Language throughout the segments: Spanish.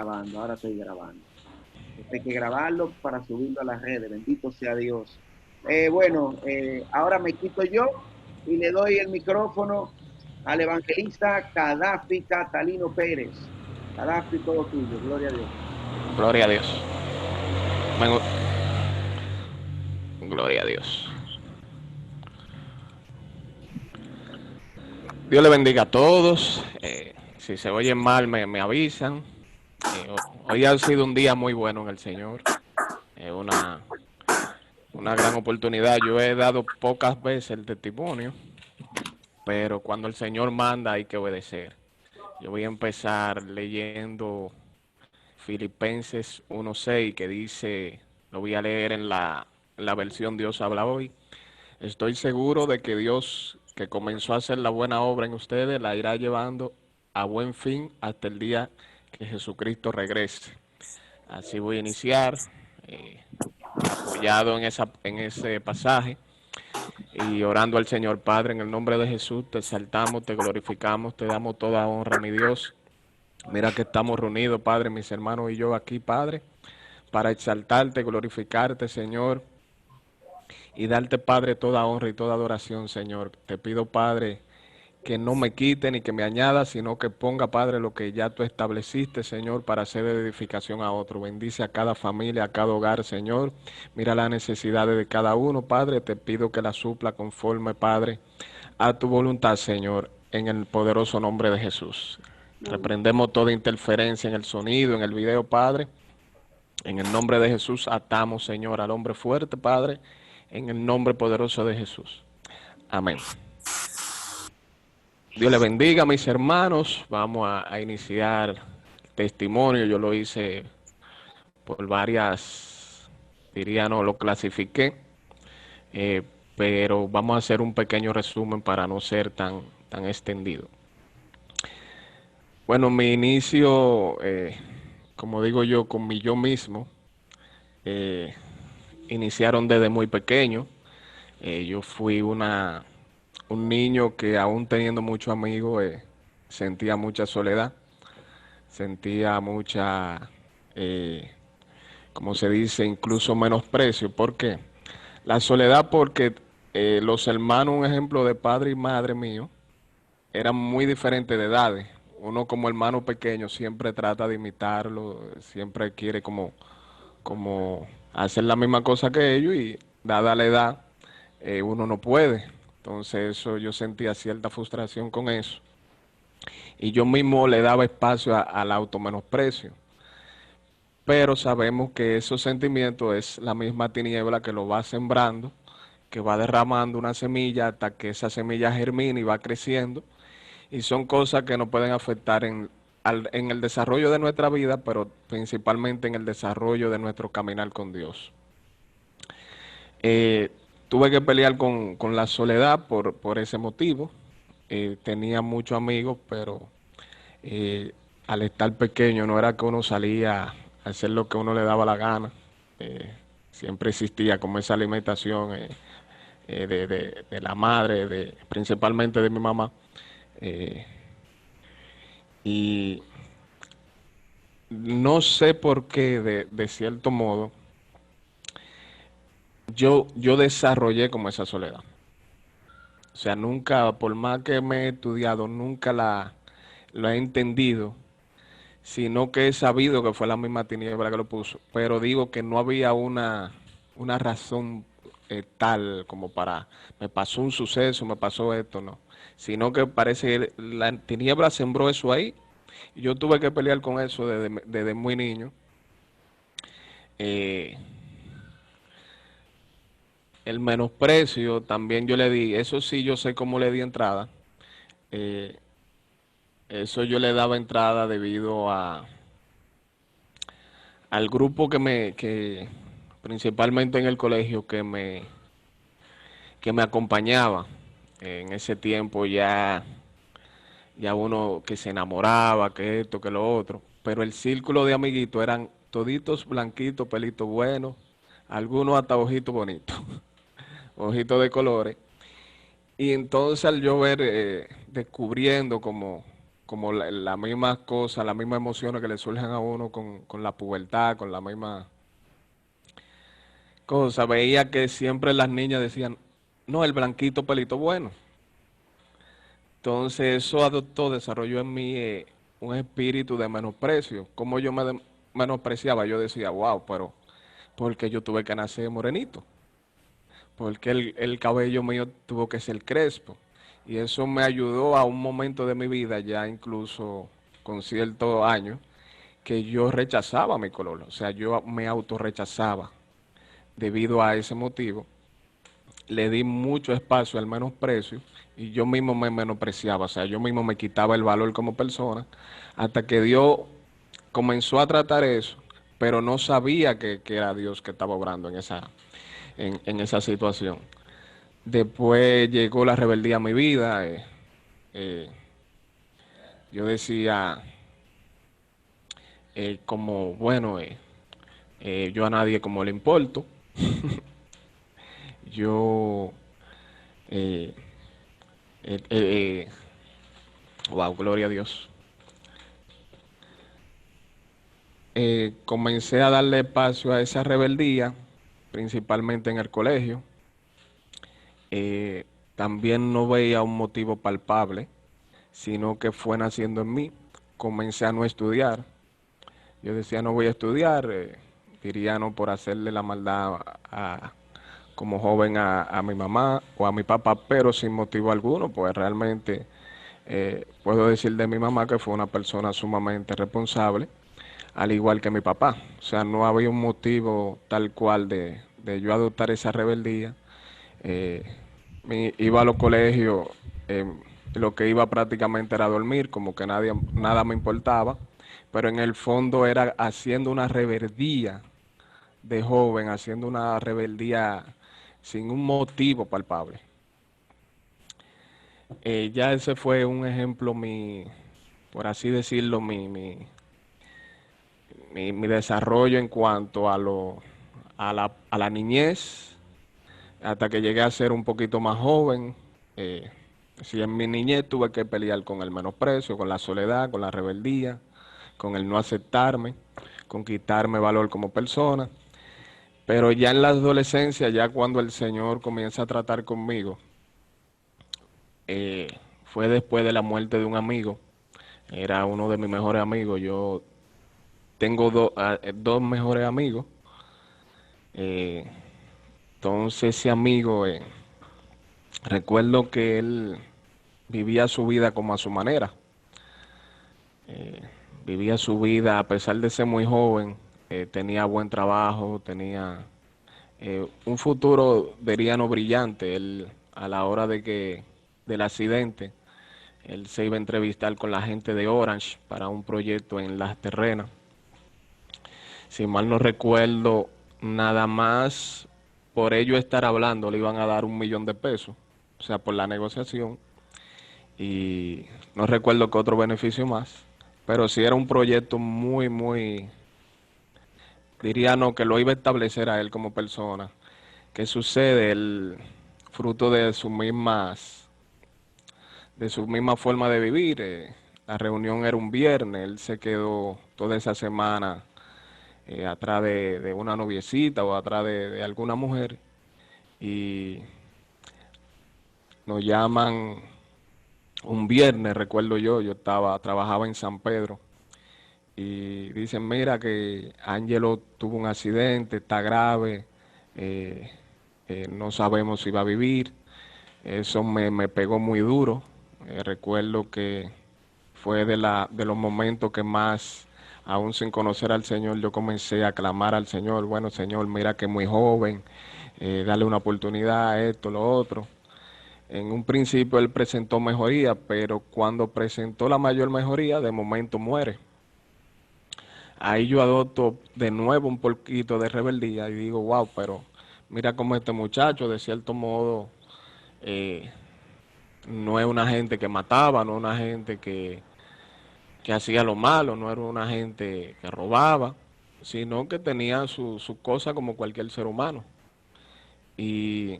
grabando, ahora estoy grabando. Esto hay que grabarlo para subirlo a las redes, bendito sea Dios. Ahora me quito yo y le doy el micrófono al evangelista Gaddafi Catalino Pérez. Gaddafi, todo tuyo, gloria a Dios. Gloria a Dios. Gloria a Dios. Dios le bendiga a todos. Si se oyen mal, me avisan. Hoy ha sido un día muy bueno en el Señor. Eh, una, una gran oportunidad. Yo he dado pocas veces el testimonio, pero cuando el Señor manda hay que obedecer. Yo voy a empezar leyendo Filipenses 1:6, que dice, lo voy a leer en la versión Dios habla hoy. Estoy seguro de que Dios, que comenzó a hacer la buena obra en ustedes, la irá llevando a buen fin hasta el día que Jesucristo regrese. Así voy a iniciar, eh, apoyado en ese pasaje y orando al Señor. Padre, en el nombre de Jesús, te exaltamos, te glorificamos, te damos toda honra, mi Dios. Mira que estamos reunidos, Padre, mis hermanos y yo aquí, Padre, para exaltarte, glorificarte, Señor, y darte, Padre, toda honra y toda adoración, Señor. Te pido, Padre, que no me quite ni que me añada, sino que ponga, Padre, lo que ya tú estableciste, Señor, para hacer de edificación a otro. Bendice a cada familia, a cada hogar, Señor. Mira las necesidades de cada uno, Padre. Te pido que la supla conforme, Padre, a tu voluntad, Señor, en el poderoso nombre de Jesús. Reprendemos toda interferencia en el sonido, en el video, Padre. En el nombre de Jesús atamos, Señor, al hombre fuerte, Padre, en el nombre poderoso de Jesús. Amén. Dios le bendiga, mis hermanos. Vamos a iniciar el testimonio. Yo lo hice por varias, diría no, lo clasifiqué, eh, pero vamos a hacer un pequeño resumen para no ser tan extendido. Bueno, mi inicio, como digo yo, con mi yo mismo, eh, iniciaron desde muy pequeño. Yo fui un niño que aún teniendo muchos amigos, sentía mucha soledad, sentía mucha, eh, como se dice, incluso menosprecio. ¿Por qué? La soledad porque los hermanos, un ejemplo de padre y madre mío, eran muy diferentes de edades. Uno como hermano pequeño siempre trata de imitarlo, siempre quiere como hacer la misma cosa que ellos y dada la edad, uno no puede. Entonces eso yo sentía cierta frustración con eso. Y yo mismo le daba espacio al automenosprecio. Pero sabemos que esos sentimientos es la misma tiniebla que lo va sembrando, que va derramando una semilla hasta que esa semilla germina y va creciendo. Y son cosas que nos pueden afectar en el desarrollo de nuestra vida, pero principalmente en el desarrollo de nuestro caminar con Dios. Eh, Tuve que pelear con la soledad por ese motivo. Tenía muchos amigos, pero eh, al estar pequeño no era que uno salía a hacer lo que uno le daba la gana. Eh, Siempre existía como esa alimentación de la madre, principalmente de mi mamá. Eh, y no sé por qué, de cierto modo, yo desarrollé como esa soledad. O sea, nunca, por más que me he estudiado, nunca lo he entendido, sino que he sabido que fue la misma tiniebla que lo puso. Pero digo que no había una razón tal como para, me pasó un suceso, me pasó esto, no. Sino que parece que la tiniebla sembró eso ahí y yo tuve que pelear con eso desde muy niño. Eh, el menosprecio también yo le di, eso sí yo sé cómo le di entrada. Eh, Eso yo le daba entrada debido al grupo que principalmente en el colegio que me acompañaba. En ese tiempo ya uno que se enamoraba, que esto, que lo otro. Pero el círculo de amiguitos eran toditos blanquitos, pelitos buenos, algunos hasta ojitos bonitos, ojitos de colores. Y entonces al yo ver, descubriendo como la misma cosa, las mismas emociones que le surgen a uno con la pubertad, con la misma cosa. Veía que siempre las niñas decían, no, el blanquito pelito bueno. Entonces eso adoptó, desarrolló en mí un espíritu de menosprecio. Como yo menospreciaba, yo decía, wow, pero porque yo tuve que nacer morenito, porque el cabello mío tuvo que ser crespo. Y eso me ayudó a un momento de mi vida, ya incluso con ciertos años, que yo rechazaba mi color. O sea, yo me autorrechazaba debido a ese motivo. Le di mucho espacio al menosprecio y yo mismo me menospreciaba, o sea, yo mismo me quitaba el valor como persona, hasta que Dios comenzó a tratar eso, pero no sabía que era Dios que estaba obrando en esa situación. Después llegó la rebeldía a mi vida, eh, yo decía, como, bueno, yo a nadie como le importo, yo, eh, eh, eh, wow, gloria a Dios. Comencé a darle espacio a esa rebeldía, principalmente en el colegio. También no veía un motivo palpable, sino que fue naciendo en mí. Comencé a no estudiar. Yo decía, no voy a estudiar, diría no por hacerle la maldad como joven a mi mamá o a mi papá, pero sin motivo alguno, pues realmente puedo decir de mi mamá que fue una persona sumamente responsable, al igual que mi papá. O sea, no había un motivo tal cual de yo adoptar esa rebeldía. Eh, Iba a los colegios, eh, lo que iba prácticamente era dormir, como que nada me importaba, pero en el fondo era haciendo una rebeldía de joven, haciendo una rebeldía sin un motivo palpable. Ya ese fue un ejemplo, por así decirlo, mi desarrollo en cuanto a la niñez, hasta que llegué a ser un poquito más joven. Eh, si en mi niñez tuve que pelear con el menosprecio, con la soledad, con la rebeldía, con el no aceptarme, con quitarme valor como persona. Pero ya en la adolescencia, ya cuando el Señor comienza a tratar conmigo, eh, fue después de la muerte de un amigo. Era uno de mis mejores amigos. Yo tengo dos mejores amigos. Eh, entonces ese amigo, recuerdo que él vivía su vida como a su manera. Vivía su vida a pesar de ser muy joven. Tenía buen trabajo, tenía un futuro, diría, no brillante. Él, a la hora del accidente, él se iba a entrevistar con la gente de Orange para un proyecto en Las Terrenas. Si mal no recuerdo, nada más por ello estar hablando le iban a dar 1 millón de pesos, o sea, por la negociación. Y no recuerdo qué otro beneficio más, pero sí era un proyecto muy, diría no, que lo iba a establecer a él como persona. ¿Qué sucede? El fruto de su misma forma de vivir. La reunión era un viernes, él se quedó toda esa semana atrás de una noviecita o atrás de alguna mujer y nos llaman un viernes, recuerdo yo trabajaba en San Pedro y dicen, mira que Ángelo tuvo un accidente, está grave, eh, no sabemos si va a vivir. Eso me pegó muy duro. Recuerdo que fue de los momentos que más, aún sin conocer al Señor, yo comencé a clamar al Señor. Bueno, Señor, mira que es muy joven, dale una oportunidad, esto, lo otro. En un principio él presentó mejoría, pero cuando presentó la mayor mejoría, de momento muere. Ahí yo adopto de nuevo un poquito de rebeldía y digo, wow, pero mira cómo este muchacho, de cierto modo, eh, no es una gente que mataba, no es una gente que hacía lo malo, no era una gente que robaba, sino que tenía su cosa como cualquier ser humano. Y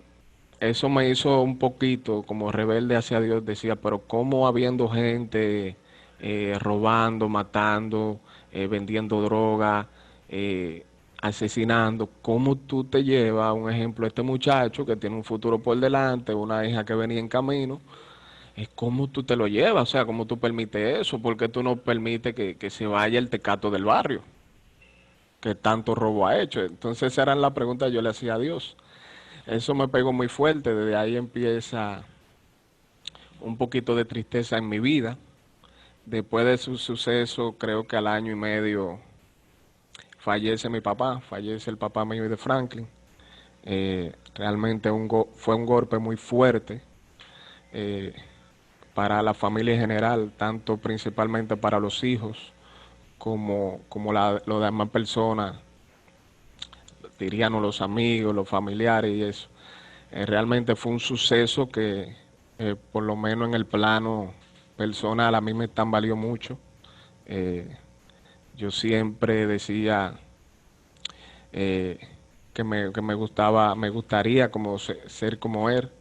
eso me hizo un poquito como rebelde hacia Dios, decía, pero ¿cómo habiendo gente robando, matando, vendiendo droga, asesinando. ¿Cómo tú te llevas, un ejemplo, a este muchacho que tiene un futuro por delante, una hija que venía en camino? Es cómo tú te lo llevas, o sea, cómo tú permites eso, porque tú no permites que se vaya el tecato del barrio, que tanto robo ha hecho. Entonces, esas eran las preguntas que yo le hacía a Dios. Eso me pegó muy fuerte, desde ahí empieza un poquito de tristeza en mi vida. Después de su suceso, creo que al año y medio fallece mi papá, fallece el papá mío y de Franklin. Realmente fue un golpe muy fuerte eh, para la familia en general, tanto principalmente para los hijos como los demás personas, diríamos los amigos, los familiares y eso. Realmente fue un suceso que, por lo menos en el plano personal, a mí me tambaleó mucho. Eh, yo siempre decía eh, que me gustaba, me gustaría como ser como él.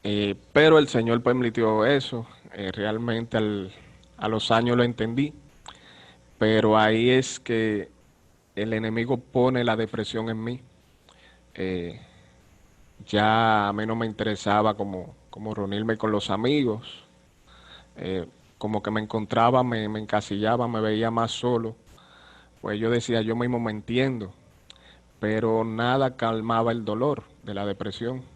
eh, pero el Señor permitió eso. Realmente a los años lo entendí, pero ahí es que el enemigo pone la depresión en mí. Eh, ya a mí no me interesaba como reunirme con los amigos, como que me encontraba, me encasillaba, me veía más solo. Pues yo decía, yo mismo me entiendo, pero nada calmaba el dolor de la depresión.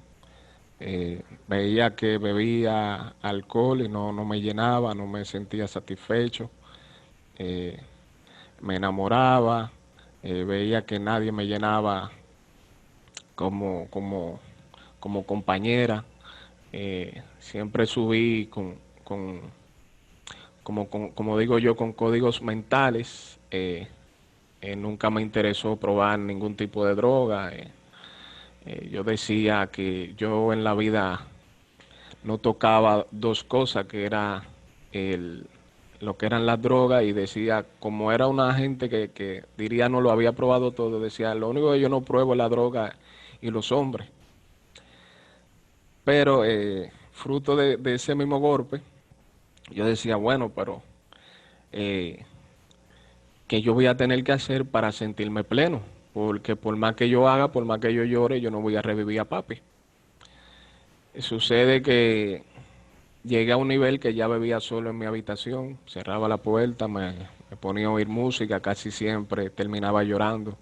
Veía que bebía alcohol y no me llenaba, no me sentía satisfecho. Eh, Me enamoraba, veía que nadie me llenaba como, como, como compañera. Siempre subí como digo yo, con códigos mentales. Nunca me interesó probar ningún tipo de droga. Yo decía que yo en la vida no tocaba dos cosas, que era el, lo que eran las drogas, y decía, como era una gente que diría no lo había probado todo, decía, lo único que yo no pruebo es la droga y los hombres. Pero fruto de ese mismo golpe, yo decía, bueno, pero eh, ¿qué yo voy a tener que hacer para sentirme pleno? Porque por más que yo haga, por más que yo llore, yo no voy a revivir a papi. Sucede que llegué a un nivel que ya bebía solo en mi habitación, cerraba la puerta, me ponía a oír música, casi siempre terminaba llorando.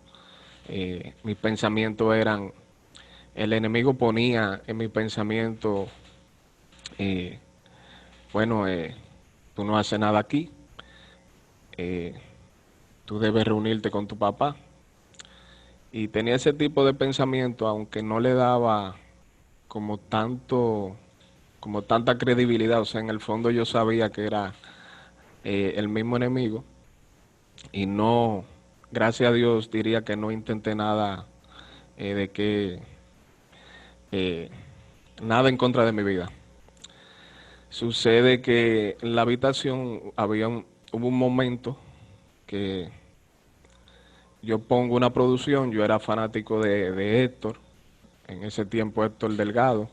Mis pensamientos eran, el enemigo ponía en mi pensamiento, eh, bueno, tú no haces nada aquí, eh, tú debes reunirte con tu papá. Y tenía ese tipo de pensamiento, aunque no le daba como tanto, como tanta credibilidad. O sea, en el fondo yo sabía que era el mismo enemigo, y no, gracias a Dios diría que no intenté nada, de que eh, nada en contra de mi vida. Sucede que en la habitación hubo un momento que yo pongo una producción. Yo era fanático de Héctor, en ese tiempo Héctor Delgado,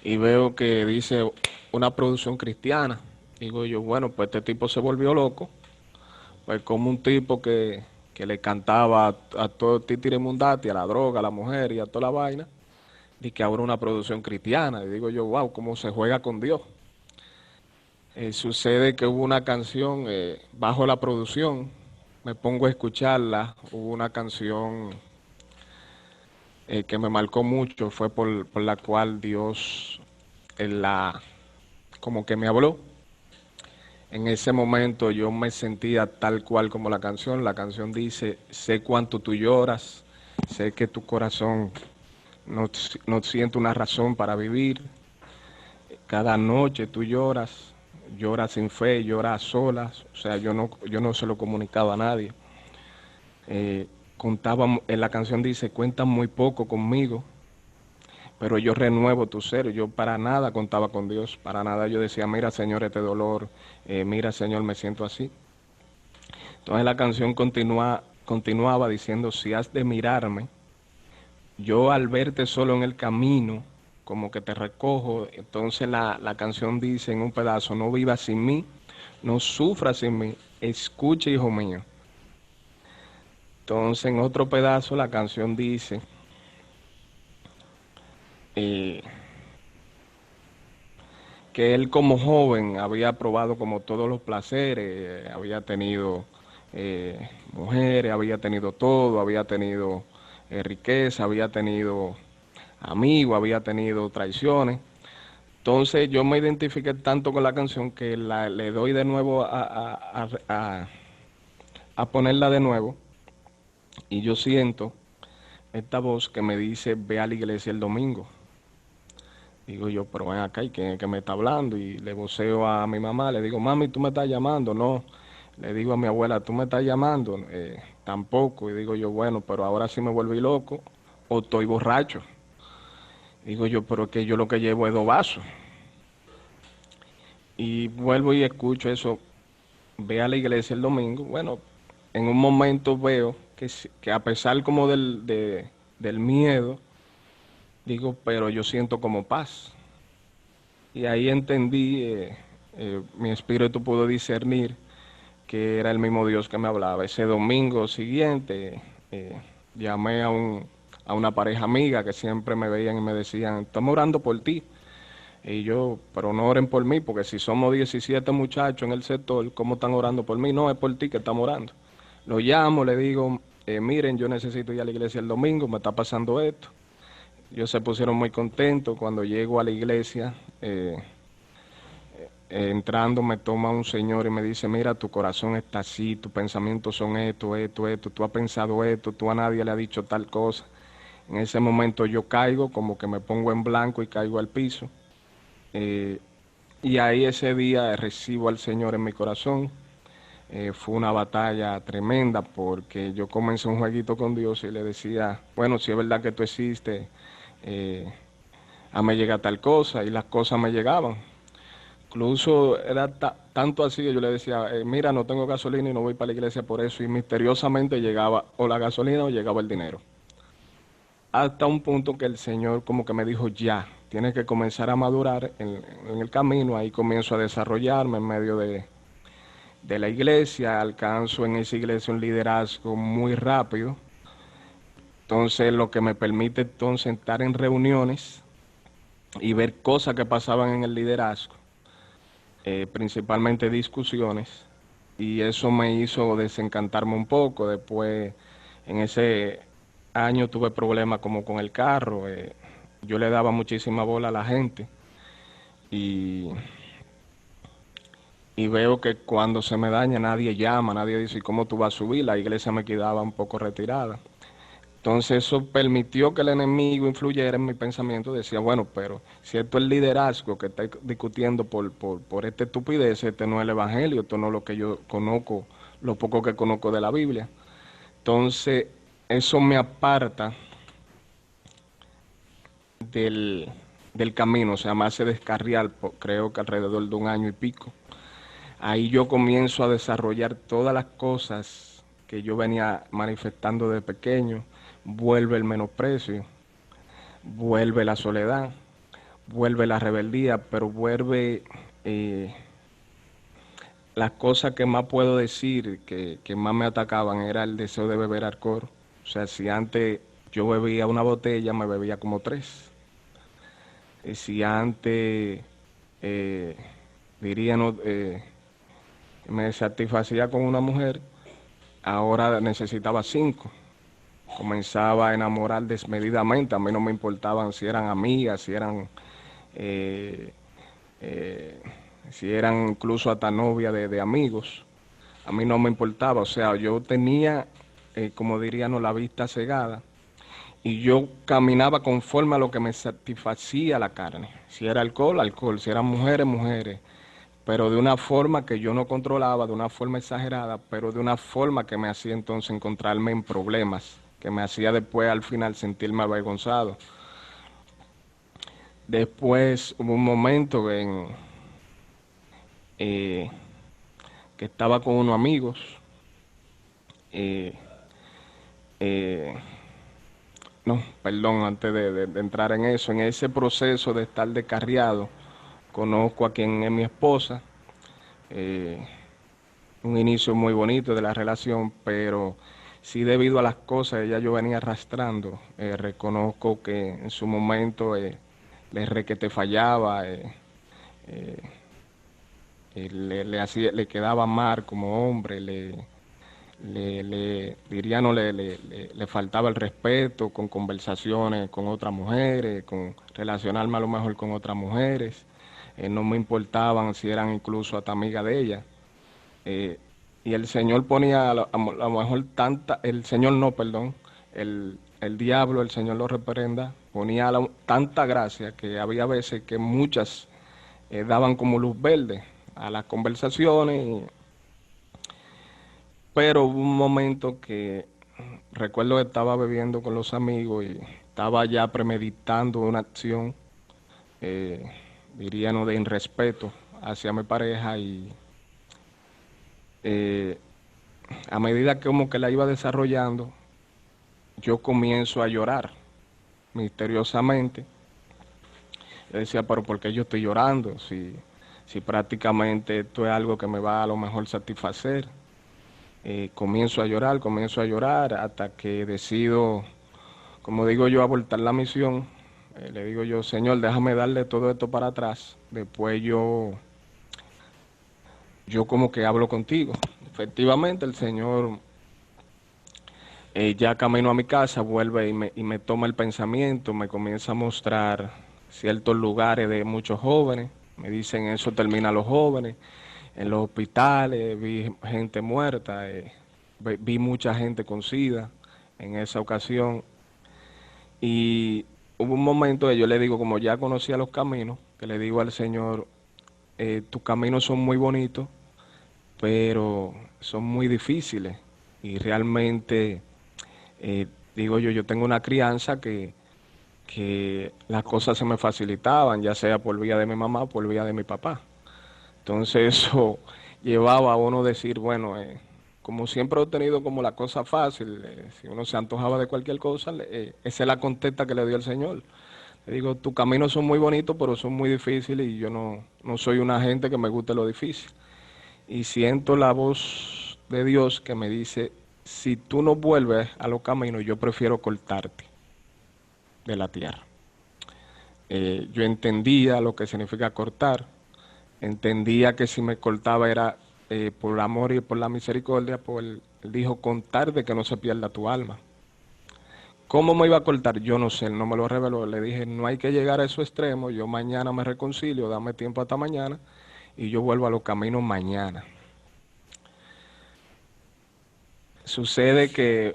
y veo que dice una producción cristiana. Digo yo, bueno, pues este tipo se volvió loco. Pues como un tipo que le cantaba a todo Titire Mundati, a la droga, a la mujer y a toda la vaina, y que ahora una producción cristiana. Y digo yo, wow, cómo se juega con Dios. Sucede que hubo una canción, bajo la producción, me pongo a escucharla. Hubo una canción que me marcó mucho, fue por la cual Dios, la, como que me habló. En ese momento yo me sentía tal cual como la canción. La canción dice, sé cuánto tú lloras, sé que tu corazón no siente una razón para vivir. Cada noche tú lloras, lloras sin fe, lloras a solas. O sea, yo no se lo comunicaba a nadie. En la canción dice, cuentan muy poco conmigo, pero yo renuevo tu ser. Yo para nada contaba con Dios, para nada yo decía, mira Señor, este dolor, mira Señor, me siento así. Entonces la canción continuaba diciendo, si has de mirarme, yo al verte solo en el camino, como que te recojo. Entonces la canción dice en un pedazo, no vivas sin mí, no sufras sin mí, escucha, hijo mío. Entonces en otro pedazo la canción dice, eh, que él como joven había probado como todos los placeres, había tenido mujeres, había tenido todo, había tenido riqueza, había tenido amigos, había tenido traiciones. Entonces yo me identifiqué tanto con la canción que le doy de nuevo a ponerla de nuevo y yo siento esta voz que me dice ve a la iglesia el domingo. Digo yo, pero ven acá, ¿y quién es que me está hablando? Y le voceo a mi mamá, le digo, mami, ¿tú me estás llamando? No. Le digo a mi abuela, ¿tú me estás llamando? Tampoco. Y digo yo, bueno, pero ahora sí me volví loco o estoy borracho. Digo yo, pero es que yo lo que llevo es 2 vasos. Y vuelvo y escucho eso, ve a la iglesia el domingo. Bueno, en un momento veo que a pesar como del miedo, digo, pero yo siento como paz. Y ahí entendí, mi espíritu pudo discernir que era el mismo Dios que me hablaba. Ese domingo siguiente llamé a una pareja amiga que siempre me veían y me decían, estamos orando por ti. Y yo, pero no oren por mí, porque si somos 17 muchachos en el sector, ¿cómo están orando por mí? No, es por ti que estamos orando. Lo llamo, le digo, miren, yo necesito ir a la iglesia el domingo, me está pasando esto. Ellos se pusieron muy contentos. Cuando llego a la iglesia, entrando me toma un señor y me dice, mira, tu corazón está así, tus pensamientos son esto, tú has pensado esto, tú a nadie le has dicho tal cosa. En ese momento yo caigo, como que me pongo en blanco y caigo al piso. Eh, y ahí ese día recibo al Señor en mi corazón. Fue una batalla tremenda porque yo comencé un jueguito con Dios y le decía, bueno, si es verdad que tú existes, eh, a me llega tal cosa y las cosas me llegaban. Incluso era tanto así que yo le decía, mira, no tengo gasolina y no voy para la iglesia por eso. Y misteriosamente llegaba o la gasolina o llegaba el dinero. Hasta un punto que el Señor como que me dijo, ya, tienes que comenzar a madurar en el camino. Ahí comienzo a desarrollarme en medio de la iglesia. Alcanzo en esa iglesia un liderazgo muy rápido. Entonces lo que me permite entonces estar en reuniones y ver cosas que pasaban en el liderazgo, principalmente discusiones, y eso me hizo desencantarme un poco. Después, en ese año tuve problemas como con el carro, yo le daba muchísima bola a la gente y, y veo que cuando se me daña nadie llama, nadie dice cómo tú vas a subir, la iglesia me quedaba un poco retirada. Entonces eso permitió que el enemigo influyera en mi pensamiento. Decía, bueno, pero si esto es el liderazgo que está discutiendo por esta estupidez, este no es el evangelio, esto no es lo que yo conozco, lo poco que conozco de la Biblia. Entonces eso me aparta del, del camino, o sea, me hace descarriar, creo que alrededor de un año y pico. Ahí yo comienzo a desarrollar todas las cosas que yo venía manifestando de pequeño. Vuelve el menosprecio, vuelve la soledad, vuelve la rebeldía, pero vuelve las cosas que más puedo decir, que más me atacaban, era el deseo de beber alcohol. O sea, si antes yo bebía una botella, me bebía como 3. Y si antes, eh, diría, no, me satisfacía con una mujer, ahora necesitaba 5. Comenzaba a enamorar desmedidamente. A mí no me importaban si eran amigas, eh, eh, si eran incluso hasta novia de amigos. A mí no me importaba, o sea, yo tenía, como dirían, la vista cegada y yo caminaba conforme a lo que me satisfacía la carne. Si era alcohol, alcohol, si eran mujeres, mujeres, pero de una forma que yo no controlaba, de una forma exagerada, pero de una forma que me hacía entonces encontrarme en problemas, que me hacía después al final sentirme avergonzado. Después hubo un momento eh, que estaba con unos amigos, eh, eh, No, perdón, antes de entrar en eso, en ese proceso de estar descarriado, conozco a quien es mi esposa, eh, un inicio muy bonito de la relación, pero sí debido a las cosas que ya yo venía arrastrando, reconozco que en su momento le requete fallaba, le quedaba mal como hombre, diría no le faltaba el respeto con conversaciones con otras mujeres, con relacionarme a lo mejor con otras mujeres, no me importaban si eran incluso hasta amigas de ella. eh, y el Señor ponía a lo mejor el Señor no, perdón, el diablo, el Señor lo reprenda, ponía tanta gracia que había veces que muchas daban como luz verde a las conversaciones, pero hubo un momento que recuerdo que estaba bebiendo con los amigos y estaba ya premeditando una acción, eh, diría no de irrespeto hacia mi pareja y eh, a medida que como que la iba desarrollando, yo comienzo a llorar misteriosamente. Yo decía, pero ¿por qué yo estoy llorando? Si prácticamente esto es algo que me va a lo mejor satisfacer. Comienzo a llorar hasta que decido, como digo yo, abortar la misión. Le digo yo, Señor, déjame darle todo esto para atrás. Después yo como que hablo contigo. Efectivamente, el Señor ya camino a mi casa, vuelve y me toma el pensamiento, me comienza a mostrar ciertos lugares de muchos jóvenes, me dicen eso termina los jóvenes, en los hospitales vi gente muerta, vi mucha gente con SIDA en esa ocasión y hubo un momento que yo le digo, como ya conocía los caminos, que le digo al Señor, tus caminos son muy bonitos, pero son muy difíciles y realmente digo yo tengo una crianza que las cosas se me facilitaban, ya sea por vía de mi mamá o por vía de mi papá. Entonces eso llevaba a uno decir, bueno, como siempre he tenido como la cosa fácil, si uno se antojaba de cualquier cosa, esa es la contesta que le dio el Señor. Le digo, tus caminos son muy bonitos, pero son muy difíciles y yo no soy una gente que me guste lo difícil. Y siento la voz de Dios que me dice, si tú no vuelves a los caminos, yo prefiero cortarte de la tierra. Yo entendía lo que significa cortar, entendía que si me cortaba era por amor y por la misericordia, pues él dijo, contar de que no se pierda tu alma. ¿Cómo me iba a cortar? Yo no sé, él no me lo reveló. Le dije, no hay que llegar a esos extremos, yo mañana me reconcilio, dame tiempo hasta mañana y yo vuelvo a los caminos mañana. Sucede que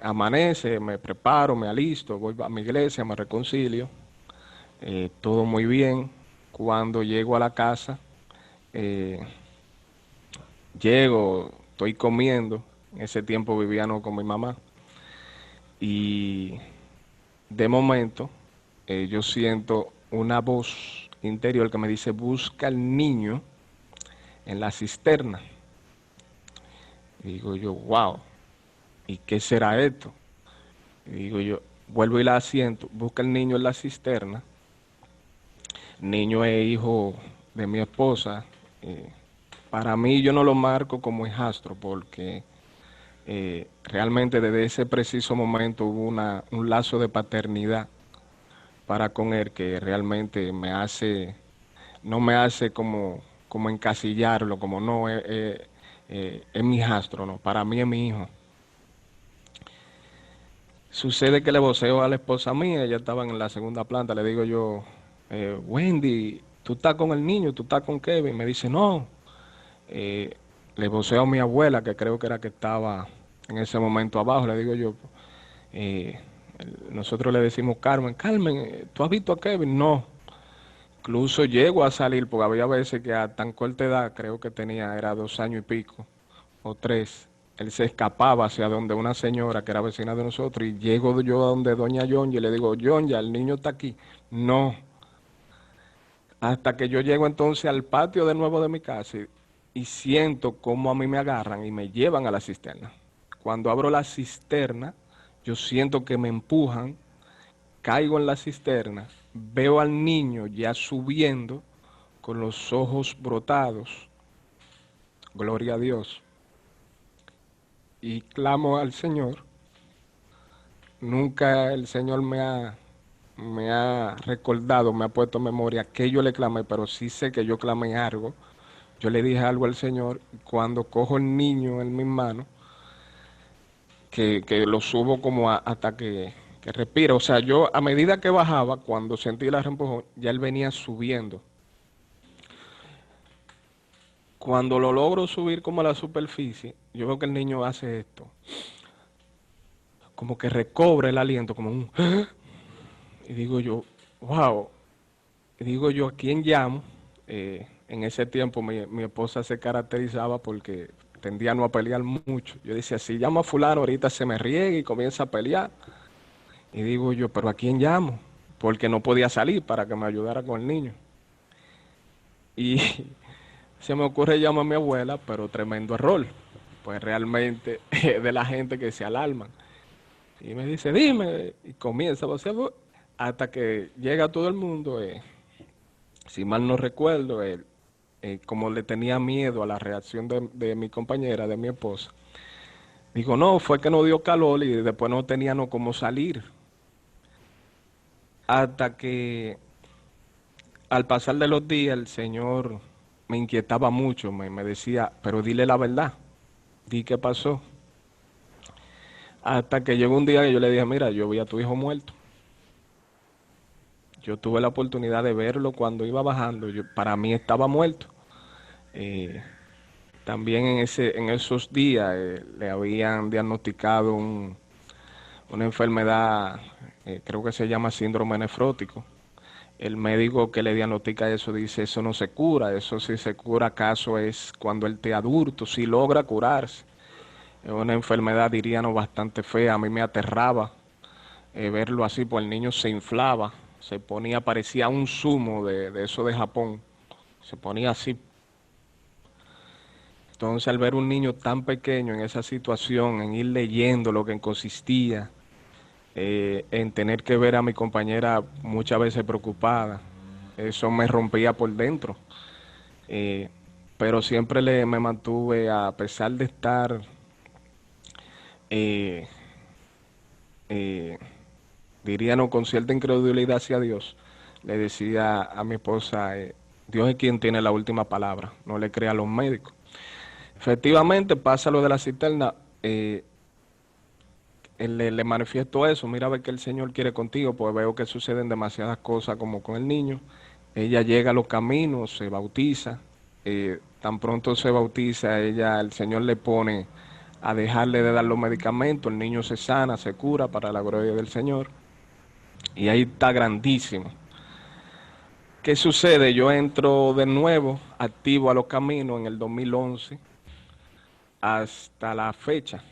amanece, me preparo, me alisto, voy a mi iglesia, me reconcilio, todo muy bien. Cuando llego a la casa, eh, llego, estoy comiendo, en ese tiempo vivía no con mi mamá, y de momento yo siento una voz interior que me dice, busca al niño en la cisterna. Y digo yo, wow, ¿y qué será esto? Y digo yo, vuelvo y la asiento, busca el niño en la cisterna. Niño es hijo de mi esposa. Para mí yo no lo marco como hijastro porque realmente desde ese preciso momento hubo un lazo de paternidad para con él que realmente no me hace como encasillarlo, como no, es mi hijastro, no, para mí es mi hijo. Sucede que le voceo a la esposa mía, ella estaba en la segunda planta, le digo yo, Wendy, tú estás con el niño, tú estás con Kevin. Me dice, no. Eh, Le voceo a mi abuela, que creo que era que estaba en ese momento abajo, le digo yo, eh, nosotros le decimos Carmen, Carmen, ¿tú has visto a Kevin? No. Incluso llego a salir, porque había veces que a tan corta edad, creo que era 2 años y pico, o 3, él se escapaba hacia donde una señora que era vecina de nosotros, y llego yo a donde doña Yonja y le digo, Yonja, el niño está aquí. No, hasta que yo llego entonces al patio de nuevo de mi casa y siento cómo a mí me agarran y me llevan a la cisterna. Cuando abro la cisterna, yo siento que me empujan, caigo en la cisterna, veo al niño ya subiendo con los ojos brotados, gloria a Dios, y clamo al Señor. Nunca el Señor me ha recordado, me ha puesto en memoria que yo le clamé, pero sí sé que yo clamé algo. Yo le dije algo al Señor cuando cojo el niño en mis manos, que lo subo como hasta que respira. O sea, yo a medida que bajaba, cuando sentí la reempujón, ya él venía subiendo. Cuando lo logro subir como a la superficie, yo veo que el niño hace esto, como que recobra el aliento, como un... Y digo yo, wow. Y digo yo, ¿a quién llamo? En ese tiempo mi esposa se caracterizaba porque tendía a no a pelear mucho. Yo decía, si llamo a fulano, ahorita se me riega y comienza a pelear. Y digo yo, ¿pero a quién llamo? Porque no podía salir para que me ayudara con el niño. Y se me ocurre llamar a mi abuela, pero tremendo error. Pues realmente es de la gente que se alarman. Y me dice, dime, y comienza a hacer hasta que llega todo el mundo. Si mal no recuerdo, como le tenía miedo a la reacción de mi compañera, de mi esposa, digo, no, fue que no dio calor y después no teníamos cómo salir. Hasta que al pasar de los días el Señor me inquietaba mucho, me decía, pero dile la verdad, di qué pasó. Hasta que llegó un día que yo le dije, mira, yo vi a tu hijo muerto. Yo tuve la oportunidad de verlo cuando iba bajando, para mí estaba muerto. Eh, También en esos días le habían diagnosticado una enfermedad, creo que se llama síndrome nefrótico. El médico que le diagnostica eso dice, eso no se cura, eso si se cura acaso es cuando él esté adulto, si logra curarse. Es una enfermedad, diríamos, bastante fea, a mí me aterraba verlo así, pues el niño se inflaba, se ponía, parecía un zumo de eso de Japón, se ponía así. Entonces, al ver un niño tan pequeño en esa situación, en ir leyendo lo que consistía, en tener que ver a mi compañera muchas veces preocupada, eso me rompía por dentro. Eh, pero siempre me mantuve, a pesar de estar, eh, eh, diríamos, con cierta incredulidad hacia Dios, le decía a mi esposa, Dios es quien tiene la última palabra, no le crea a los médicos. Efectivamente, pasa lo de la cisterna. Le manifiesto eso, mira a ver que el Señor quiere contigo, pues veo que suceden demasiadas cosas como con el niño. Ella llega a los caminos, se bautiza, tan pronto se bautiza, el Señor le pone a dejarle de dar los medicamentos, el niño se sana, se cura para la gloria del Señor, y ahí está grandísimo. ¿Qué sucede? Yo entro de nuevo, activo a los caminos en el 2011 hasta la fecha,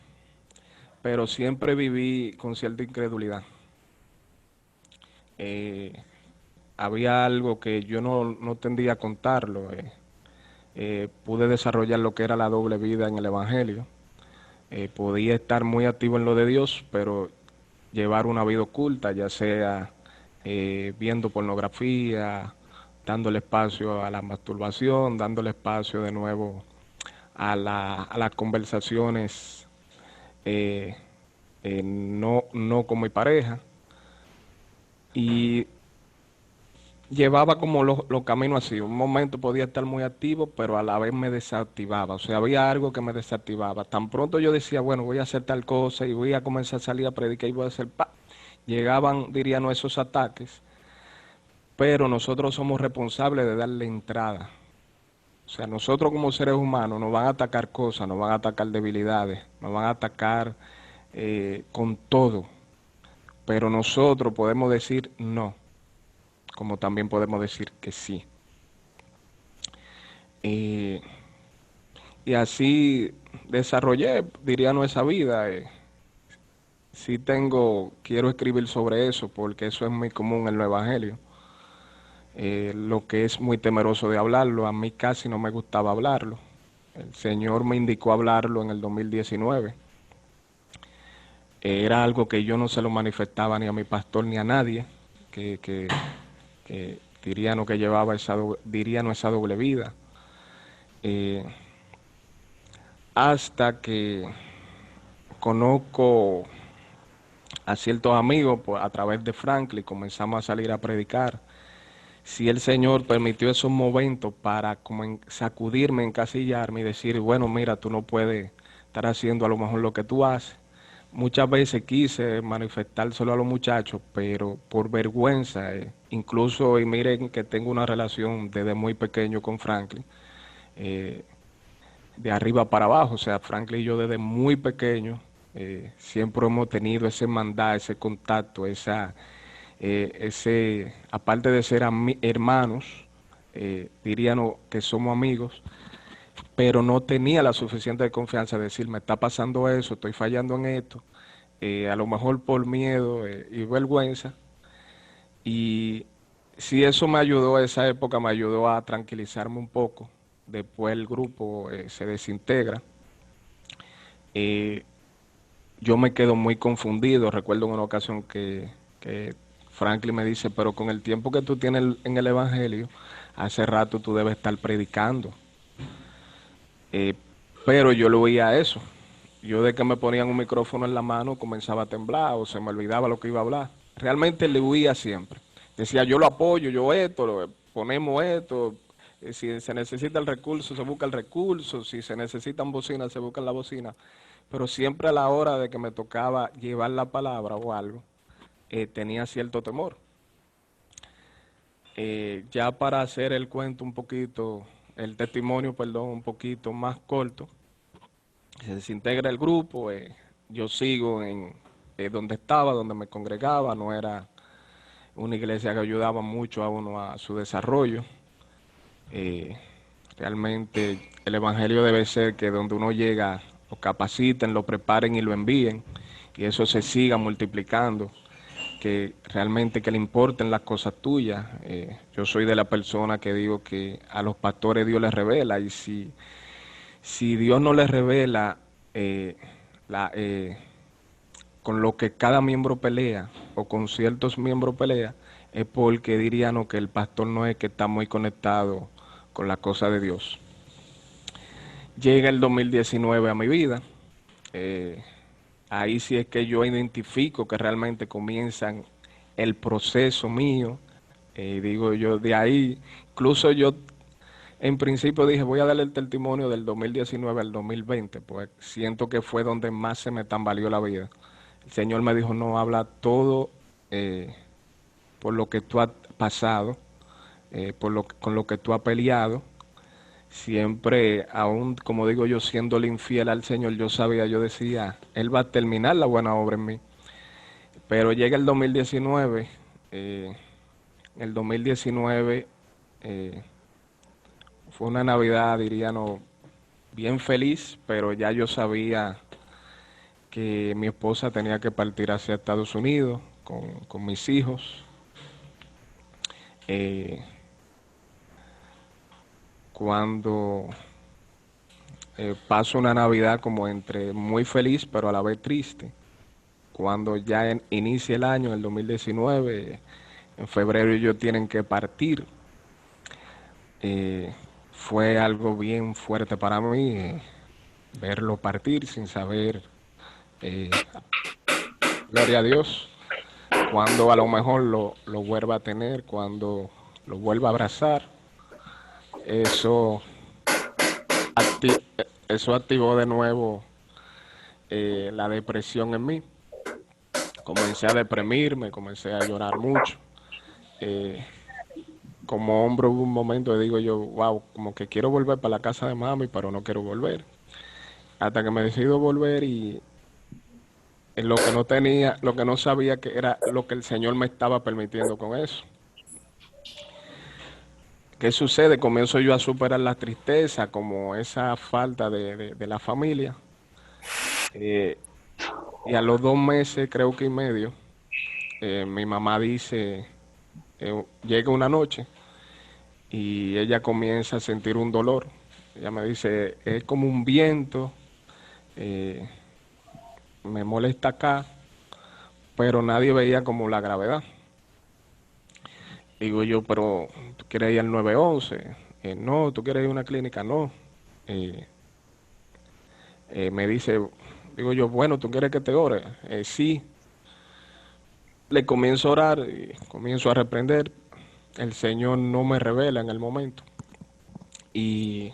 pero siempre viví con cierta incredulidad. Eh, Había algo que yo no tendía a contarlo. Pude desarrollar lo que era la doble vida en el Evangelio. Podía estar muy activo en lo de Dios, pero llevar una vida oculta, ya sea viendo pornografía, dándole espacio a la masturbación, dándole espacio de nuevo a las conversaciones eh, no con mi pareja. Y llevaba como los caminos así. Un momento podía estar muy activo, pero a la vez me desactivaba. O sea, había algo que me desactivaba. Tan pronto yo decía, bueno, voy a hacer tal cosa y voy a comenzar a salir a predicar y voy a hacer pa. Llegaban, dirían, esos ataques, pero nosotros somos responsables de darle entrada. O sea, nosotros como seres humanos nos van a atacar cosas, nos van a atacar debilidades, nos van a atacar con todo. Pero nosotros podemos decir no, como también podemos decir que sí. Y, y así desarrollé, diría, nuestra vida. Sí quiero escribir sobre eso porque eso es muy común en el Evangelio. Lo que es muy temeroso de hablarlo, a mí casi no me gustaba hablarlo. El Señor me indicó hablarlo en el 2019. Era algo que yo no se lo manifestaba ni a mi pastor ni a nadie, que diría no que llevaba diría no esa doble vida. Eh, Hasta que conozco a ciertos amigos pues, a través de Franklin, comenzamos a salir a predicar. Si el Señor permitió esos momentos para como sacudirme, encasillarme y decir, bueno, mira, tú no puedes estar haciendo a lo mejor lo que tú haces. Muchas veces quise manifestárselo a los muchachos, pero por vergüenza, incluso, y miren que tengo una relación desde muy pequeño con Franklin, eh, de arriba para abajo, o sea, Franklin y yo desde muy pequeño siempre hemos tenido ese mandado, ese contacto, aparte de ser hermanos, dirían que somos amigos, pero no tenía la suficiente confianza de decir, me está pasando eso, estoy fallando en esto, a lo mejor por miedo y vergüenza. Y sí, eso me ayudó, esa época me ayudó a tranquilizarme un poco. Después el grupo se desintegra. Eh, yo me quedo muy confundido. Recuerdo en una ocasión que Franklin me dice, pero con el tiempo que tú tienes en el Evangelio, hace rato tú debes estar predicando. Eh, pero yo lo veía a eso. Yo de que me ponían un micrófono en la mano comenzaba a temblar o se me olvidaba lo que iba a hablar. Realmente le huía siempre. Decía, yo lo apoyo, yo esto, ponemos esto. Si se necesita el recurso, se busca el recurso. Si se necesitan bocinas, se buscan la bocina. Pero siempre a la hora de que me tocaba llevar la palabra o algo, tenía cierto temor. Ya para hacer el cuento un poquito, el testimonio, perdón, un poquito más corto, se desintegra el grupo, yo sigo en donde estaba, donde me congregaba, no era una iglesia que ayudaba mucho a uno a su desarrollo. Eh, Realmente el evangelio debe ser que donde uno llega lo capaciten, lo preparen y lo envíen, y eso se siga multiplicando, que realmente que le importen las cosas tuyas. Yo soy de la persona que digo que a los pastores Dios les revela, y si Dios no les revela eh, la, con lo que cada miembro pelea o con ciertos miembros pelea, es porque dirían que el pastor no es que está muy conectado con la cosa de Dios. Llega el 2019 a mi vida. eh, Ahí sí es que yo identifico que realmente comienzan el proceso mío. Digo yo, de ahí, incluso yo en principio dije, voy a darle el testimonio del 2019 al 2020, pues siento que fue donde más se me tambaleó la vida. El Señor me dijo, no, habla todo eh, por lo que tú has pasado, con lo que tú has peleado. Siempre, aún como digo yo, siéndole infiel al Señor, yo sabía, yo decía, Él va a terminar la buena obra en mí. Pero llega el 2019, el 2019 eh, fue una Navidad, diría, no, bien feliz, pero ya yo sabía que mi esposa tenía que partir hacia Estados Unidos con mis hijos. Eh, Cuando paso una Navidad como entre muy feliz, pero a la vez triste. Cuando ya inicia el año, el 2019, en febrero ellos tienen que partir. Eh, Fue algo bien fuerte para mí verlo partir sin saber, eh, gloria a Dios, cuando a lo mejor lo vuelva a tener, cuando lo vuelva a abrazar. Eso, eso activó de nuevo la depresión en mí. Comencé a deprimirme, comencé a llorar mucho. Eh, Como hombre hubo un momento que digo yo, wow, como que quiero volver para la casa de mami, pero no quiero volver. Hasta que me decido volver y en lo que no tenía, lo que no sabía que era lo que el Señor me estaba permitiendo con eso. ¿Qué sucede? Comienzo yo a superar la tristeza, como esa falta de la familia. Eh, y a los 2 meses, creo que y medio, mi mamá dice, llega una noche y ella comienza a sentir un dolor. Ella me dice, es como un viento, eh, me molesta acá. pero nadie veía como la gravedad. Digo yo, pero ¿tú quieres ir al 911? No, ¿tú quieres ir a una clínica? No. Eh, Me dice, digo yo, bueno, ¿tú quieres que te ore? Sí. Le comienzo a orar y comienzo a reprender. El Señor no me revela en el momento. Y,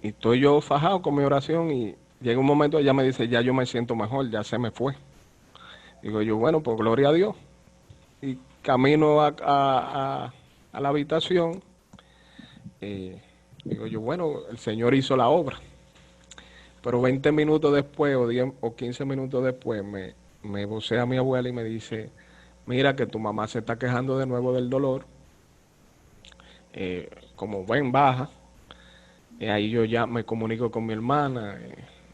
y estoy yo fajado con mi oración y llega un momento, ella me dice, ya yo me siento mejor, ya se me fue. Digo yo, bueno, pues gloria a Dios. Y camino a la habitación. eh, Digo yo, bueno, el Señor hizo la obra. Pero 20 minutos después o 10 o 15 minutos después me vocea mi abuela y me dice, mira que tu mamá se está quejando de nuevo del dolor, como ven baja. Ahí yo ya me comunico con mi hermana,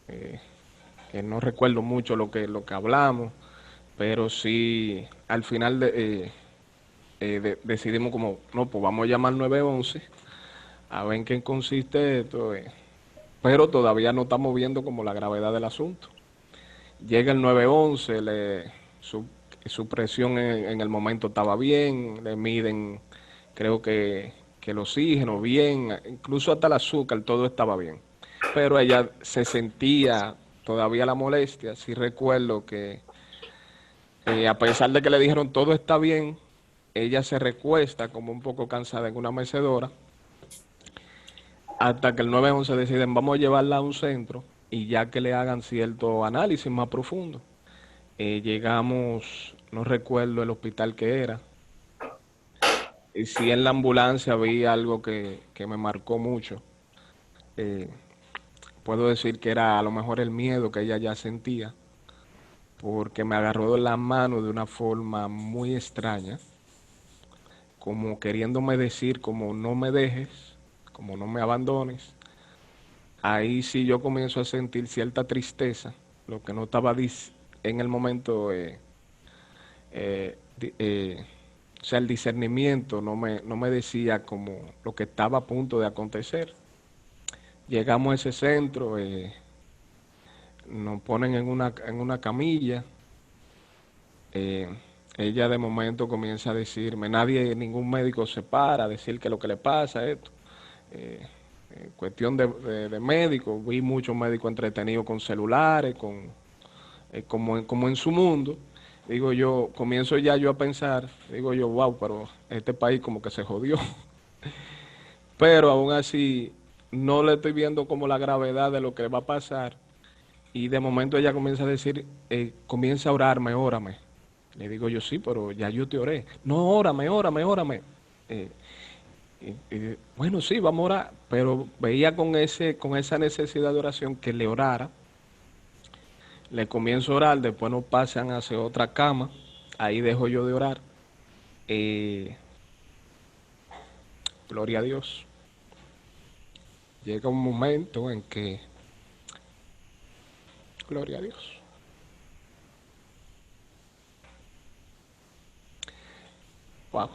eh, que no recuerdo mucho lo que hablamos, pero sí al final decidimos como, no, pues vamos a llamar 911 a ver en qué consiste esto, pero todavía no estamos viendo como la gravedad del asunto. Llega el 911, su presión en el momento estaba bien, le miden, creo que el oxígeno bien, incluso hasta el azúcar, todo estaba bien. Pero ella se sentía todavía la molestia. Sí recuerdo que a pesar de que le dijeron todo está bien, ella se recuesta como un poco cansada en una mecedora, hasta que el 911 deciden vamos a llevarla a un centro y ya que le hagan cierto análisis más profundo. Llegamos, no recuerdo el hospital que era, y sí en la ambulancia vi algo que me marcó mucho. Eh, Puedo decir que era a lo mejor el miedo que ella ya sentía, porque me agarró de la mano de una forma muy extraña, como queriéndome decir, como no me dejes, como no me abandones. Ahí sí yo comienzo a sentir cierta tristeza, lo que no estaba en el momento, o sea, el discernimiento no me decía como lo que estaba a punto de acontecer. Llegamos a ese centro, nos ponen en una camilla. eh, Ella de momento comienza a decirme, ningún médico se para a decir que lo que le pasa esto. Eh, Cuestión de médicos, vi muchos médicos entretenidos con celulares, como en su mundo. Digo yo, comienzo ya yo a pensar, digo yo, wow, pero este país como que se jodió. Pero aún así no le estoy viendo como la gravedad de lo que va a pasar. Y de momento ella comienza a decir, comienza a orarme, órame. Le digo yo, sí, pero ya yo te oré. No, órame, órame, órame. Eh, bueno, sí, vamos a orar. Pero veía con esa necesidad de oración que le orara. Le comienzo a orar, después nos pasan hacia otra cama. Ahí dejo yo de orar. Eh, Gloria a Dios. Llega un momento en que, gloria a Dios. Wow.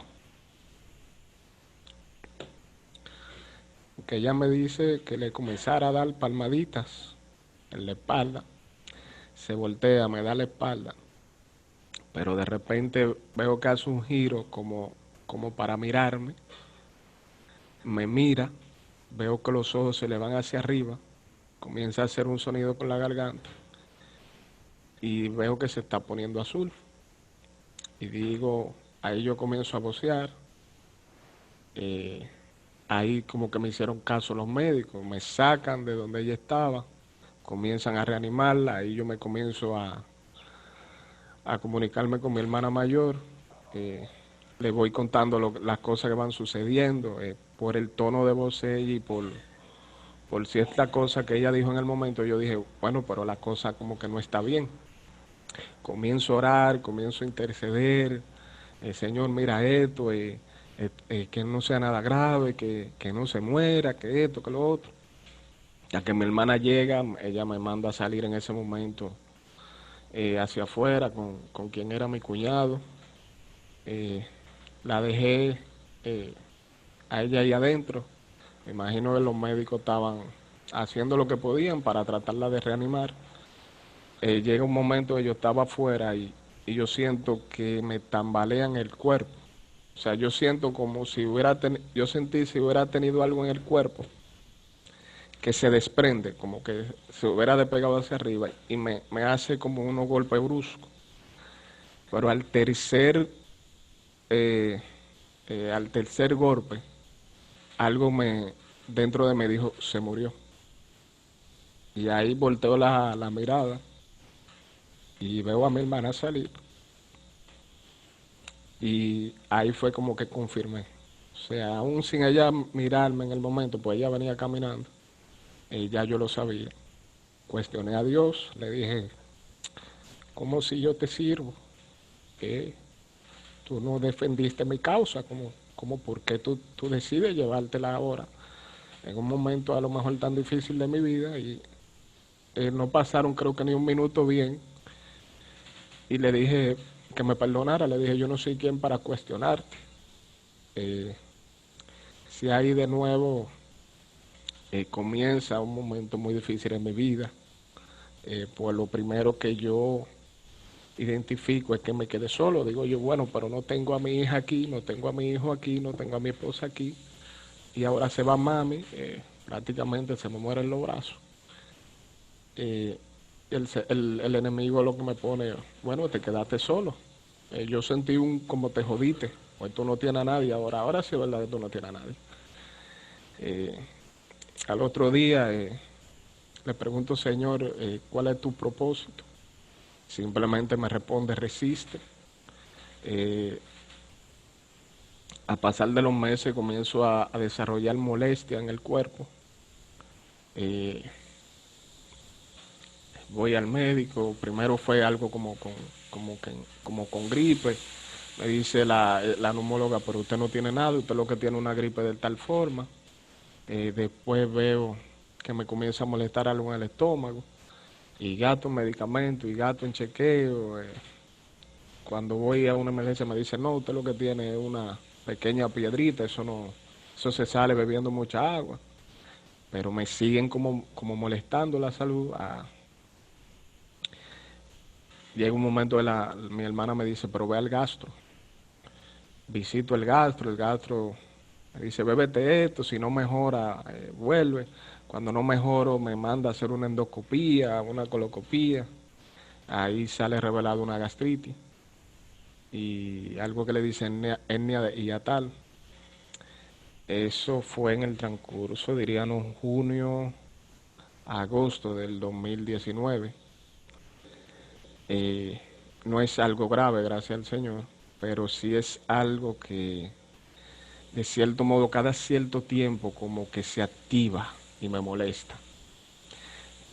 Que ella me dice que le comenzara a dar palmaditas en la espalda. Se voltea, me da la espalda. Pero de repente veo que hace un giro como para mirarme. Me mira, veo que los ojos se le van hacia arriba. Comienza a hacer un sonido con la garganta. Y veo que se está poniendo azul. Y digo, ahí yo comienzo a vocear. Eh, Ahí como que me hicieron caso los médicos, me sacan de donde ella estaba, comienzan a reanimarla, ahí yo me comienzo a comunicarme con mi hermana mayor, le voy contando las cosas que van sucediendo, por el tono de voz de ella y por cierta cosa que ella dijo en el momento, yo dije, bueno, pero la cosa como que no está bien. Comienzo a orar, comienzo a interceder, Señor, mira esto, que no sea nada grave, que no se muera, que esto, que lo otro. Ya que mi hermana llega, ella me manda a salir en ese momento hacia afuera con quien era mi cuñado. Eh, la dejé a ella ahí adentro. Me imagino que los médicos estaban haciendo lo que podían para tratarla de reanimar. llega un momento que yo estaba afuera y yo siento que me tambalean el cuerpo. O sea, yo siento como si yo sentí si hubiera tenido algo en el cuerpo que se desprende, como que se hubiera despegado hacia arriba y me hace como unos golpes bruscos. Pero eh, al tercer golpe, algo dentro de mí dijo, se murió. Y ahí volteo la mirada y veo a mi hermana salir. Y ahí fue como que confirmé. O sea, aún sin ella mirarme en el momento, pues ella venía caminando, ya yo lo sabía. Cuestioné a Dios, le dije, ¿cómo si yo te sirvo? Que tú no defendiste mi causa, como por qué tú decides llevártela ahora, en un momento a lo mejor tan difícil de mi vida, y no pasaron creo que ni un minuto bien, y le dije que me perdonara, le dije, yo no soy quien para cuestionarte. Eh, si ahí de nuevo comienza un momento muy difícil en mi vida, pues lo primero que yo identifico es que me quedé solo. Digo yo, bueno, pero no tengo a mi hija aquí, no tengo a mi hijo aquí, no tengo a mi esposa aquí, y ahora se va mami, prácticamente se me mueren los brazos. Eh, el enemigo lo que me pone, bueno, te quedaste solo. Yo sentí como te jodiste, pues tú no tienes a nadie ahora sí es verdad que tú no tienes a nadie. Eh, Al otro día le pregunto, Señor, ¿cuál es tu propósito? Simplemente me responde, resiste. Eh, a pasar de los meses comienzo a desarrollar molestia en el cuerpo. Eh, Voy al médico, primero fue algo como, que, como con gripe. Me dice la neumóloga, pero usted no tiene nada, usted lo que tiene es una gripe de tal forma. Después veo que me comienza a molestar algo en el estómago. Y gasto en medicamentos, y gasto en chequeo. Cuando voy a una emergencia me dicen, no, usted lo que tiene es una pequeña piedrita, eso se sale bebiendo mucha agua. Pero me siguen como molestando la salud. Llega un momento mi hermana me dice, pero ve al gastro. Visito el gastro me dice, bébete esto, si no mejora, vuelve. Cuando no mejoro, me manda a hacer una endoscopía, una coloscopía. Ahí sale revelado una gastritis y algo que le dicen hernia de hiatal. Eso fue en el transcurso, diríamos, junio, agosto del 2019. Eh, no es algo grave, gracias al Señor, pero sí es algo que, de cierto modo, cada cierto tiempo como que se activa y me molesta.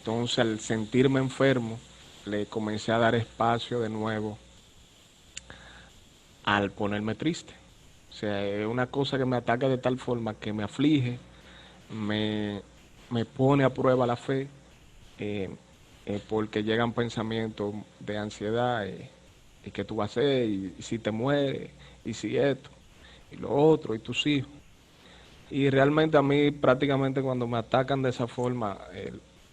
Entonces, al sentirme enfermo, le comencé a dar espacio de nuevo al ponerme triste. O sea, es una cosa que me ataca de tal forma que me aflige, me, me pone a prueba la fe, eh, porque llegan pensamientos de ansiedad, y qué tú vas a hacer, y si te mueres, y si esto, y lo otro, y tus hijos. Y realmente a mí prácticamente cuando me atacan de esa forma,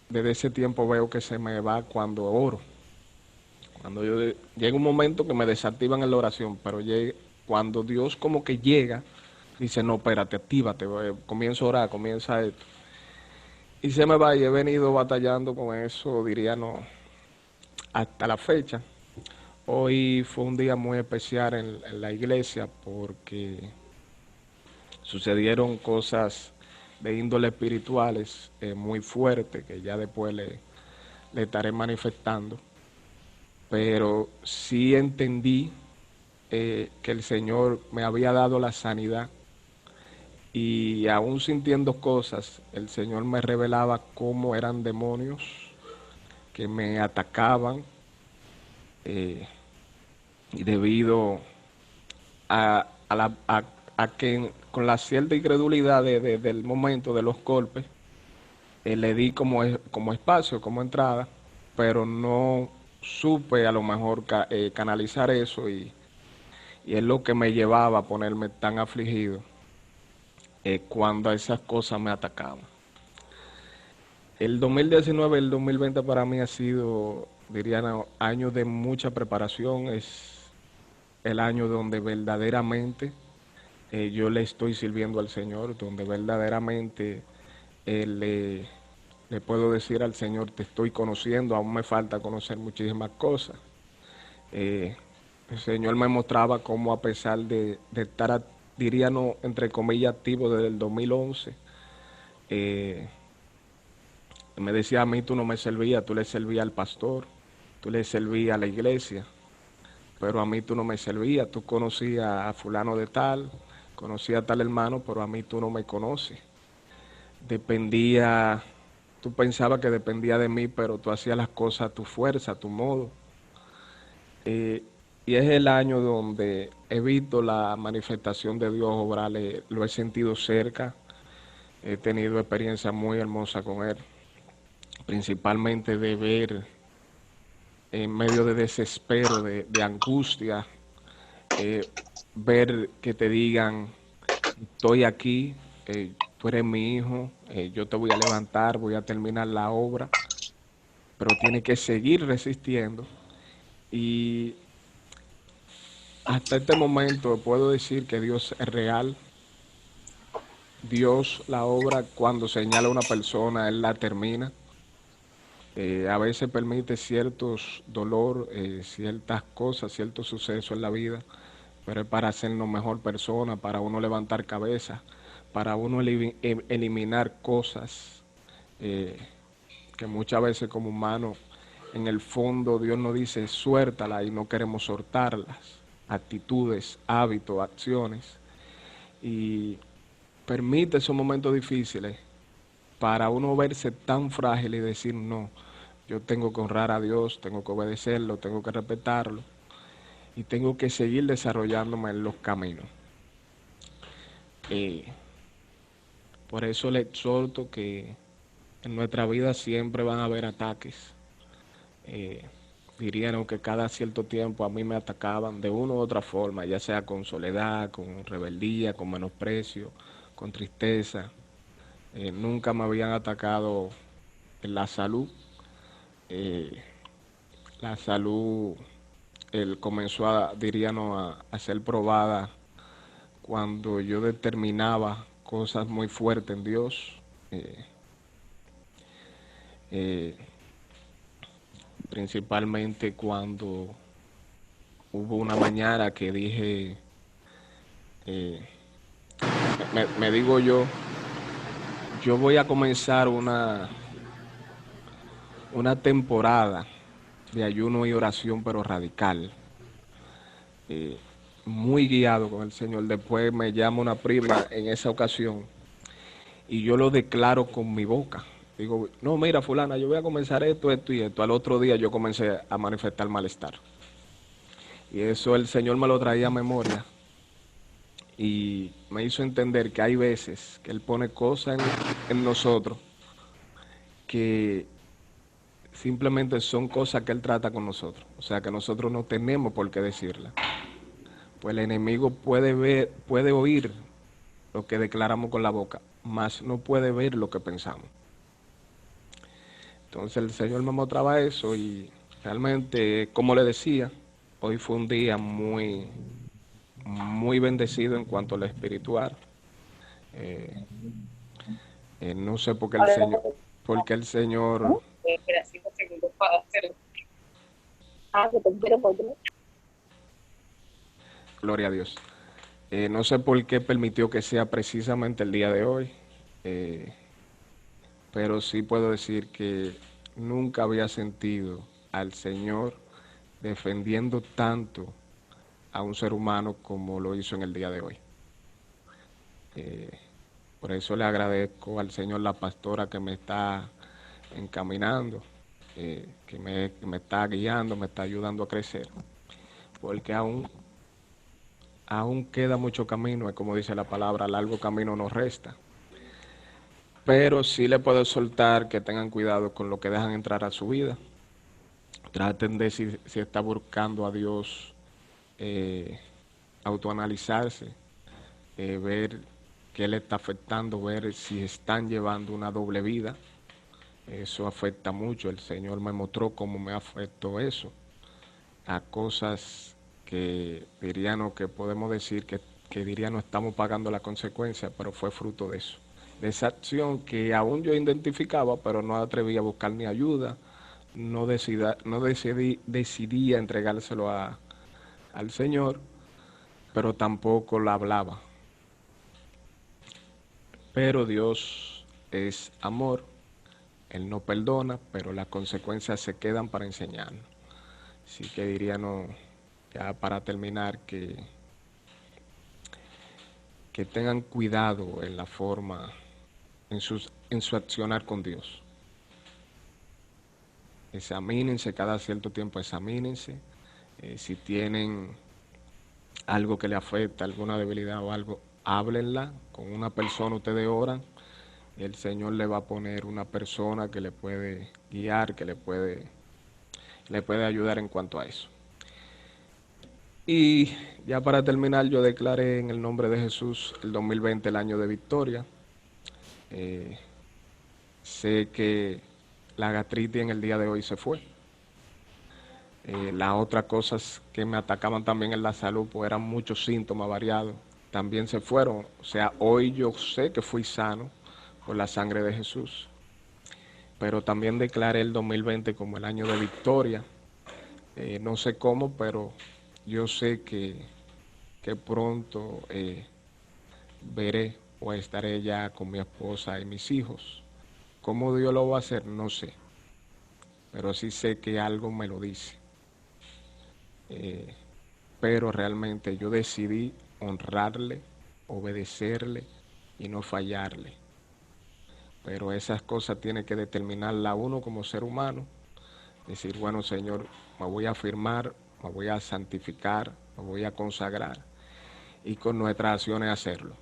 desde ese tiempo veo que se me va cuando oro. Cuando llega un momento que me desactivan en la oración, pero cuando Dios como que llega, dice, no, espérate, actívate, comienzo a orar, comienza esto. Y se me va y he venido batallando con eso, diría no, hasta la fecha. Hoy fue un día muy especial en la iglesia porque sucedieron cosas de índole espirituales muy fuertes que ya después le estaré manifestando. Pero sí entendí que el Señor me había dado la sanidad y aún sintiendo cosas, el Señor me revelaba cómo eran demonios que me atacaban, eh, y debido a que con la cierta incredulidad del momento de los golpes, le di como espacio, como entrada, pero no supe a lo mejor canalizar eso y es lo que me llevaba a ponerme tan afligido cuando esas cosas me atacaban. El 2019 y el 2020 para mí ha sido diría, no, año de mucha preparación, es el año donde verdaderamente yo le estoy sirviendo al Señor, donde verdaderamente le puedo decir al Señor, te estoy conociendo, aún me falta conocer muchísimas cosas. Eh, el Señor me mostraba cómo a pesar de estar, diría, no, entre comillas, activo desde el 2011, eh, me decía a mí, tú no me servías, tú le servías al pastor, tú le servías a la iglesia, pero a mí tú no me servías, tú conocías a fulano de tal, conocías a tal hermano, pero a mí tú no me conoces. Dependía, tú pensabas que dependía de mí, pero tú hacías las cosas a tu fuerza, a tu modo. Eh, y es el año donde he visto la manifestación de Dios obrar, lo he sentido cerca, he tenido experiencias muy hermosas con Él, principalmente de ver en medio de desespero, de angustia, eh, ver que te digan, estoy aquí, tú eres mi hijo, yo te voy a levantar, voy a terminar la obra, pero tienes que seguir resistiendo. Y hasta este momento puedo decir que Dios es real. Dios, la obra, cuando señala a una persona, Él la termina. A veces permite ciertos dolor, ciertas cosas, ciertos sucesos en la vida, pero es para hacernos mejor persona, para uno levantar cabeza, para uno eliminar cosas eh, que muchas veces como humanos, en el fondo Dios nos dice suéltala y no queremos soltarlas, actitudes, hábitos, acciones, y permite esos momentos difíciles para uno verse tan frágil y decir no, yo tengo que honrar a Dios, tengo que obedecerlo, tengo que respetarlo y tengo que seguir desarrollándome en los caminos. Y por eso le exhorto que en nuestra vida siempre van a haber ataques. Eh, Dirían que cada cierto tiempo a mí me atacaban de una u otra forma, ya sea con soledad, con rebeldía, con menosprecio, con tristeza. Nunca me habían atacado en la salud. Eh, la salud él comenzó a, diríamos, a ser probada cuando yo determinaba cosas muy fuertes en Dios, eh, eh, principalmente cuando hubo una mañana que dije, eh, me digo yo voy a comenzar una temporada de ayuno y oración, pero radical, eh, muy guiado con el Señor. Después me llama una prima en esa ocasión y yo lo declaro con mi boca. Digo, no, mira, fulana, yo voy a comenzar esto, esto y esto. Al otro día yo comencé a manifestar malestar. Y eso el Señor me lo traía a memoria y me hizo entender que hay veces que Él pone cosas en nosotros que simplemente son cosas que Él trata con nosotros. O sea, que nosotros no tenemos por qué decirla. Pues el enemigo puede ver, puede oír lo que declaramos con la boca, mas no puede ver lo que pensamos. Entonces el Señor me mostraba eso y realmente, como le decía, hoy fue un día muy bendecido en cuanto a lo espiritual. Eh, no sé por qué el Señor, Espera 5 segundos para hacerlo. Ah, que te quiero por otro. gloria a Dios, no sé por qué permitió que sea precisamente el día de hoy, eh, pero sí puedo decir que nunca había sentido al Señor defendiendo tanto a un ser humano como lo hizo en el día de hoy. Eh, por eso le agradezco al Señor la pastora que me está encaminando, que me está guiando, me está ayudando a crecer, porque aún queda mucho camino, es como dice la palabra, largo camino nos resta. Pero sí le puedo soltar que tengan cuidado con lo que dejan entrar a su vida. Traten de si está buscando a Dios, eh, autoanalizarse, ver qué le está afectando, ver si están llevando una doble vida, Eso afecta mucho. El Señor me mostró cómo me afectó eso a cosas que diríamos que podemos decir que diríamos estamos pagando la consecuencia, pero fue fruto de eso. De esa acción que aún yo identificaba, pero no atreví a buscar mi ayuda, no decidía entregárselo al Señor, pero tampoco la hablaba. Pero Dios es amor, Él no perdona, pero las consecuencias se quedan para enseñarnos. Así que diría, no, ya para terminar, que tengan cuidado en la forma, en su accionar con Dios. Examínense cada cierto tiempo, examínense. Si tienen algo que le afecta, alguna debilidad o algo, háblenla con una persona, ustedes oran, y el Señor le va a poner una persona que le puede guiar, que le puede ayudar en cuanto a eso. Y ya para terminar, yo declaré en el nombre de Jesús el 2020 el año de victoria. Eh, Sé que la gastritis en el día de hoy se fue. Las otras cosas que me atacaban también en la salud, pues eran muchos síntomas variados, también se fueron. O sea, hoy yo sé que fui sano por la sangre de Jesús. Pero también declaré el 2020 como el año de victoria. No sé cómo, pero yo sé que pronto veré o estaré ya con mi esposa y mis hijos. ¿Cómo Dios lo va a hacer? No sé, pero sí sé que algo me lo dice. Eh, pero realmente yo decidí honrarle, obedecerle y no fallarle. Pero esas cosas tiene que determinarla uno como ser humano. Decir, bueno, Señor, me voy a afirmar, me voy a santificar, me voy a consagrar y con nuestras acciones hacerlo.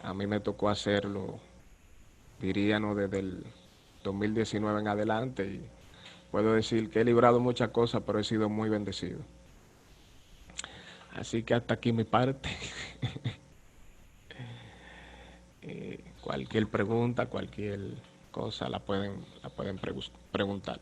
A mí me tocó hacerlo, diríamos, desde el 2019 en adelante y puedo decir que he librado muchas cosas, pero he sido muy bendecido. Así que hasta aquí mi parte. Cualquier pregunta, cualquier cosa la pueden preguntar.